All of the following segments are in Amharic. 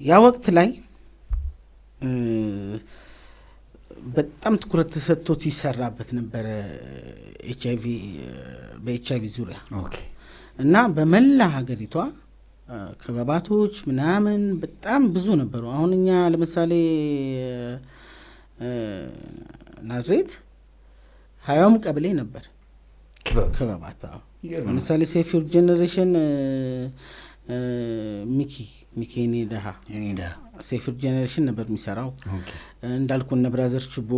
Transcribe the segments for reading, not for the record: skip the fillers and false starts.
ያ ወቅት ላይ በጣም ትኩረት ተሰጥቶት ይሰራበት ነበረ ኤችአይቪ በኤችአይቪ ዙሪያ እና በመላ ሀገሪቷ ክበባቶች ምናምን በጣም ብዙ ነበሩ። አሁን እኛ ለምሳሌ ናዝሬት 20 ቀበሌ ነበር ክበባት። ለምሳሌ ሴፍ ዩር ጄኔሬሽን ሚኪ ኔዳሃ ሴፍ ዩር ጄኔሬሽን ነበር የሚሰራው። እንዳልኩ እነ ብራዘር ችቦ፣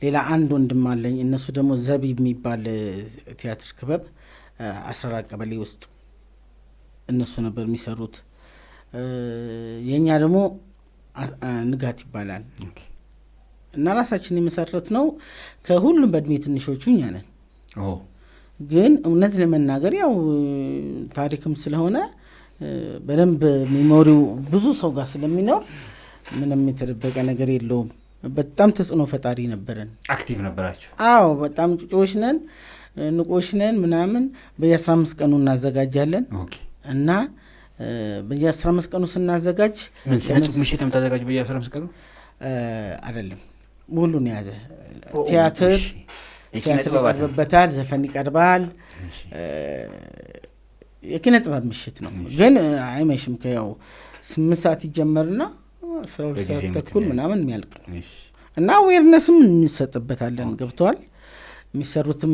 ሌላ አንድ ወንድም አለኝ። እነሱ ደግሞ ዘቢብ የሚባል ቲያትር ክበብ 14 ቀበሌ ውስጥ እነሱ ነበር የሚሰሩት። የኛ ደግሞ ንጋት ይባላል እና ራሳችን የመሰረት ነው። ከሁሉም በእድሜ ትንሾቹ እኛ ነን። ግን እውነት ለመናገር ያው ታሪክም ስለሆነ በደንብ ሜሞሪው ብዙ ሰው ጋር ስለሚኖር ምንም የተደበቀ ነገር የለውም። በጣም ተጽዕኖ ፈጣሪ ነበረን። አክቲቭ ነበራችሁ? አዎ በጣም ጩጮች ነን፣ ንቆች ነን ምናምን። በየ15 ቀኑ እናዘጋጃለን እና በየ15 ቀኑ ስናዘጋጅ ምን ሰዓት ምሽት የምታዘጋጅ? በየ15 ቀኑ አይደለም ሁሉን የያዘ ቲያትር ይቀርብበታል፣ ዘፈን ይቀርባል። የኪነ ጥበብ ምሽት ነው ግን አይመሽም። ከያው 8 ሰዓት ይጀመርና 12 ሰዓት ተኩል ምናምን የሚያልቅ እና አዌርነስም እንሰጥበታለን። ገብተዋል። የሚሰሩትም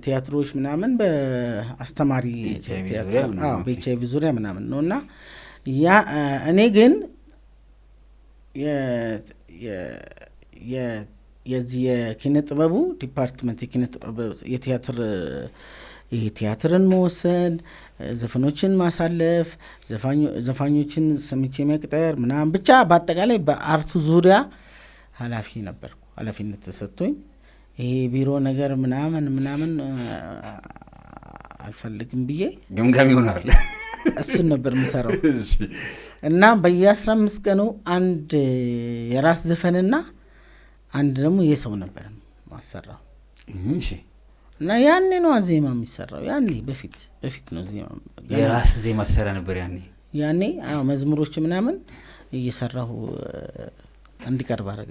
ቲያትሮች ምናምን በአስተማሪ ቲያትር በኤችአይቪ ዙሪያ ምናምን ነው እና ያ እኔ ግን የዚህ የኪነ ጥበቡ ዲፓርትመንት የኪነ ጥበብ የቲያትርን መወሰን፣ ዘፈኖችን ማሳለፍ፣ ዘፋኞችን ሰምቼ መቅጠር ምናምን ብቻ በአጠቃላይ በአርቱ ዙሪያ ኃላፊ ነበርኩ። ኃላፊነት ተሰጥቶኝ ይሄ ቢሮ ነገር ምናምን አልፈልግም ብዬ ገምጋሚ ሆናል። እሱን ነበር የምሰራው እና በየ15 ቀኑ አንድ የራስ ዘፈንና አንድ ደግሞ የሰው ነበር ማሰራው እና ያኔ ነው ዜማ የሚሰራው። ያኔ በፊት ነው ዜማ የራስ ዜማ ተሰራ ነበር ያኔ። አዎ መዝሙሮች ምናምን እየሰራሁ እንዲቀርብ አደረግን።